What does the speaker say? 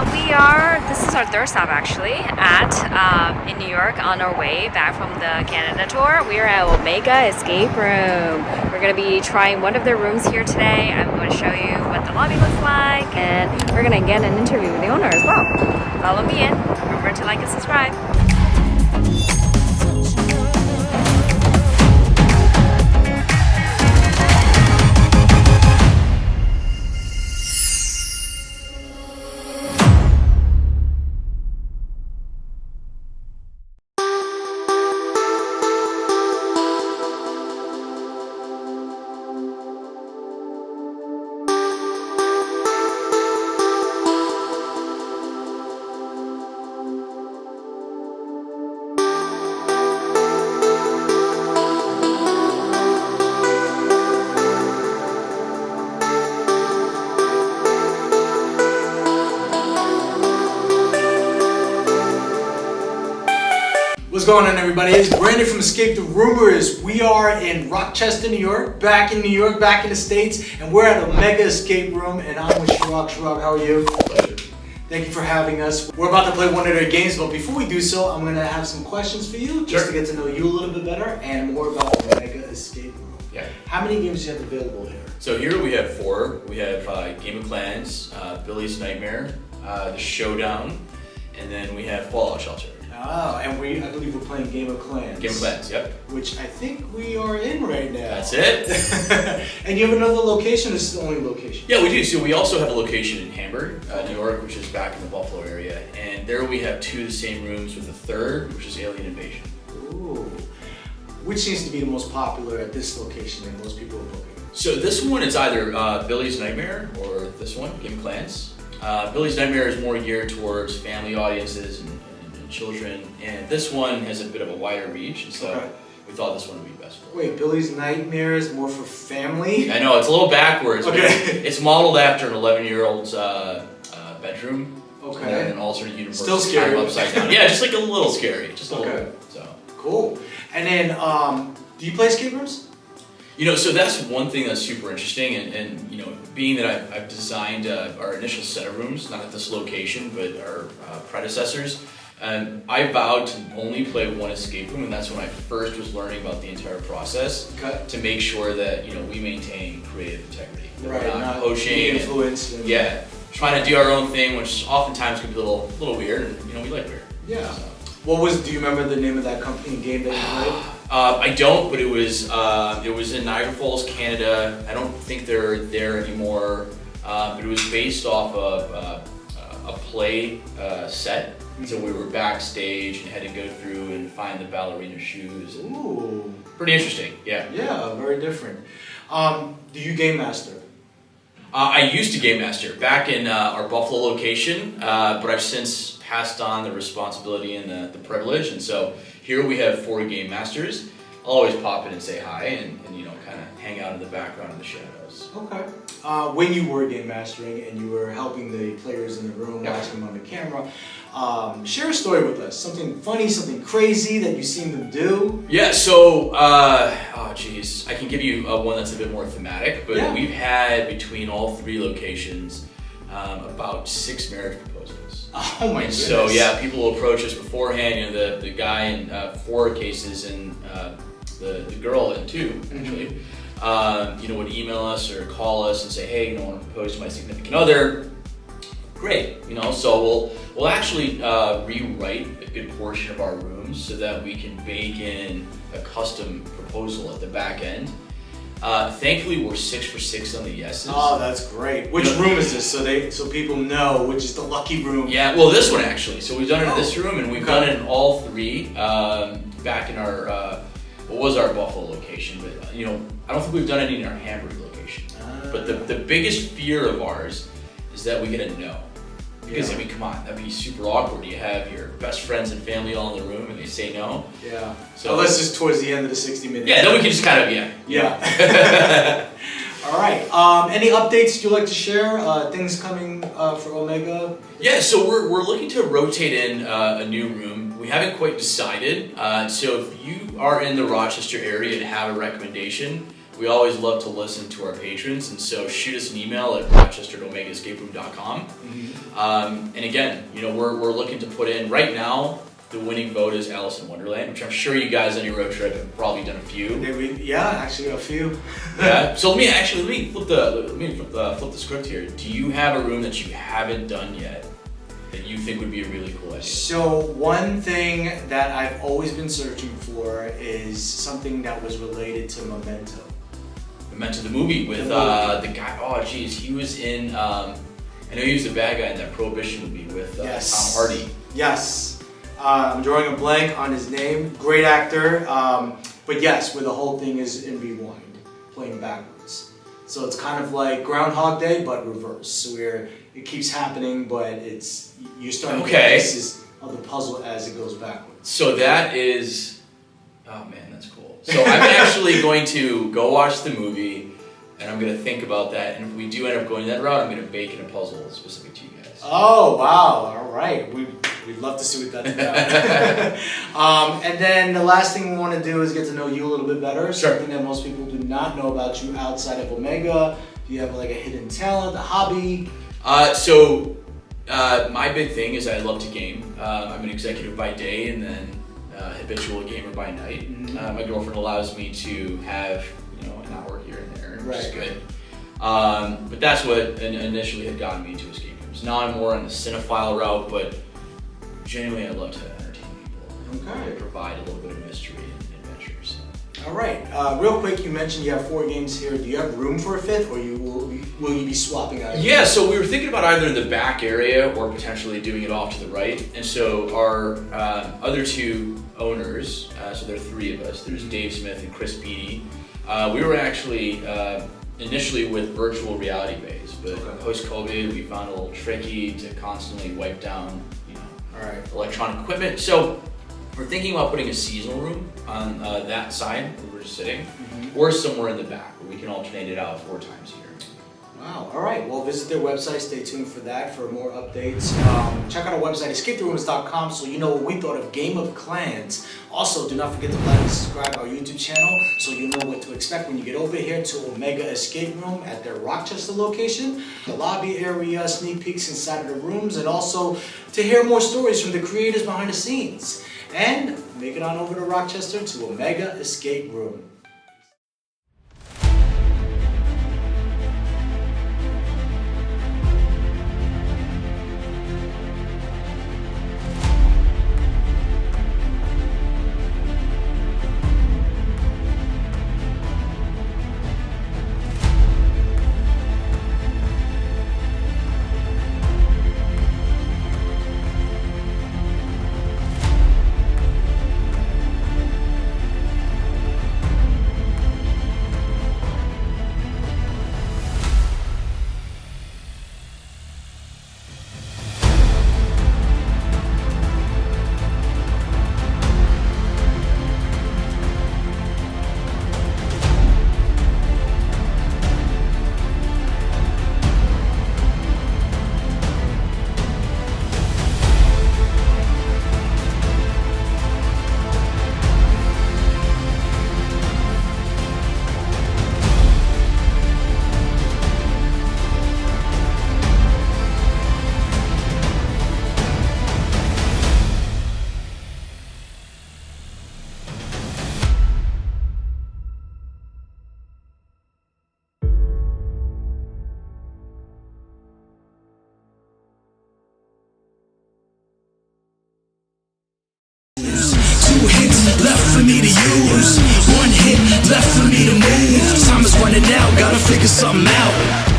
this is our third stop actually, in New York on our way back from the Canada tour. We are at Omega Escape Room. We're going to be trying one of their rooms here today. I'm going to show you what the lobby looks like, and we're going to get an interview with the owner as well. Follow me in. Remember to like and subscribe. What's going on, everybody? It's Brandon from ESCAPETHEROOMers. We are in Rochester, New York, back in the States, and we're at Omega Escape Room, and I'm with Shirag. Shirag, how are you? Pleasure. Thank you for having us. We're about to play one of their games, but before we do so, I'm going to have some questions for you, just to get to know you a little bit better, and more about Omega Escape Room. Yeah. How many games do you have available here? So here we have 4. We have Game of Clans, Billy's Nightmare, The Showdown, and then we have Fallout Shelter. Oh, and I believe we're playing Game of Clans. Game of Clans, yep. Which I think we are in right now. That's it. And you have another location, or this is the only location? Yeah, we do. So we also have a location in Hamburg, New York, which is back in the Buffalo area. And there we have 2 of the same rooms with a third, which is Alien Invasion. Ooh. Which seems to be the most popular at this location that most people are booking? So this one is either Billy's Nightmare or this one, Game of Clans. Billy's Nightmare is more geared towards family audiences and children, and this one has a bit of a wider reach, and so we thought this one would be best for it. Wait, Billy's Nightmare is more for family? I know, it's a little backwards, okay. But it's modeled after an 11-year-old's bedroom. Okay. In an alternate universe. Still scary. Kind of upside down. Yeah, just like a little scary, just a little bit. So. Cool. And then, do you play escape rooms? You know, so that's one thing that's super interesting, and you know, being that I've designed our initial set of rooms, not at this location, but our predecessors, I vowed to only play one escape room, and that's when I first was learning about the entire process, to make sure that, you know, we maintain creative integrity. Right, not poaching, influence. And, yeah, trying to do our own thing, which oftentimes can be a little weird, and you know, we like weird. Yeah. So. Do you remember the name of that company and game that you played? I don't, but it was in Niagara Falls, Canada. I don't think they're there anymore, but it was based off of a play set. So we were backstage and had to go through and find the ballerina shoes. Ooh. Pretty interesting, yeah. Yeah, very different. Do you game master? I used to game master back in our Buffalo location, but I've since passed on the responsibility and the privilege, and so here we have 4 game masters. I'll always pop in and say hi and you know, kind of hang out in the background in the shadows. Okay. When you were game mastering and you were helping the players in the room, watching them on the camera, share a story with us. Something funny, something crazy that you seen them do. Yeah, so, oh geez, I can give you one that's a bit more thematic, but we've had between all 3 locations about 6 marriage proposals. Oh my goodness. So yeah, people will approach us beforehand, you know, the guy in 4 cases and the girl in 2, actually, you know, would email us or call us and say, hey, you know, I want to propose to my significant other. Great, you know, so we'll actually rewrite a good portion of our rooms so that we can bake in a custom proposal at the back end. Thankfully, we're 6 for 6 on the yeses. Oh, that's great. Which room is this? So people know which is the lucky room. Yeah, well, this one actually. So we've done it in this room, and we've done it in all 3 back in our what was our Buffalo location, but you know, I don't think we've done any in our Hamburg location. But the biggest fear of ours is that we get a no. Because, I mean, come on, that'd be super awkward. You have your best friends and family all in the room and they say no. Yeah. So unless it's towards the end of the 60 minutes. Yeah, then we can just kind of, Yeah. All right. Any updates you'd like to share? Things coming for Omega? Yeah, so we're looking to rotate in a new room. We haven't quite decided. So if you are in the Rochester area and have a recommendation, we always love to listen to our patrons, and so shoot us an email at rochester@omegaescaperoom.com. And again, you know, we're looking to put in right now. The winning vote is Alice in Wonderland, which I'm sure you guys on your road trip have probably done a few. Yeah, actually a few. Yeah. So let me flip the script here. Do you have a room that you haven't done yet that you think would be a really cool idea? So one thing that I've always been searching for is something that was related to Memento. Memento, the movie with the guy. Oh, geez, he was in. I know he was the bad guy in that Prohibition movie with Yes. Tom Hardy. Yes. I'm drawing a blank on his name. Great actor. But yes, where the whole thing is in rewind, playing backwards. So it's kind of like Groundhog Day, but reverse. Where it keeps happening, but you're starting to get pieces of the puzzle as it goes backwards. So that is, oh man, that's cool. So I'm actually going to go watch the movie, and I'm going to think about that. And if we do end up going that route, I'm going to bake in a puzzle specific to you guys. Oh wow! All right, we'd love to see what that's about. And then the last thing we want to do is get to know you a little bit better. Sure. Something that most people do not know about you outside of Omega. Do you have like a hidden talent, a hobby? My big thing is I love to game. I'm an executive by day and then habitual gamer by night. My girlfriend allows me to have an hour here and there, which is good. But that's what initially had gotten me into escape rooms. Now I'm more on the cinephile route, but genuinely I love to entertain people. Okay. And provide a little bit of mystery and adventure. So. All right. Real quick, you mentioned you have 4 games here. Do you have room for a 5th, or will you be swapping out? Yeah, so we were thinking about either in the back area or potentially doing it off to the right. And so our other 2 owners, so there are 3 of us. There's Dave Smith and Chris Beatty. We were actually initially with virtual reality bays, but post-COVID we found it a little tricky to constantly wipe down, electronic equipment. So we're thinking about putting a seasonal room on that side where we're sitting, or somewhere in the back where we can alternate it out 4 times a year. Wow. All right. Well, visit their website. Stay tuned for that for more updates. Check out our website, ESCAPETHEROOMers.com, so you know what we thought of Game of Clans. Also, do not forget to like and subscribe to our YouTube channel so you know what to expect when you get over here to Omega Escape Room at their Rochester location. The lobby area, sneak peeks inside of the rooms, and also to hear more stories from the creators behind the scenes. And make it on over to Rochester to Omega Escape Room. Left for me to use, 1 hit left for me to move. Time is running out, gotta figure something out.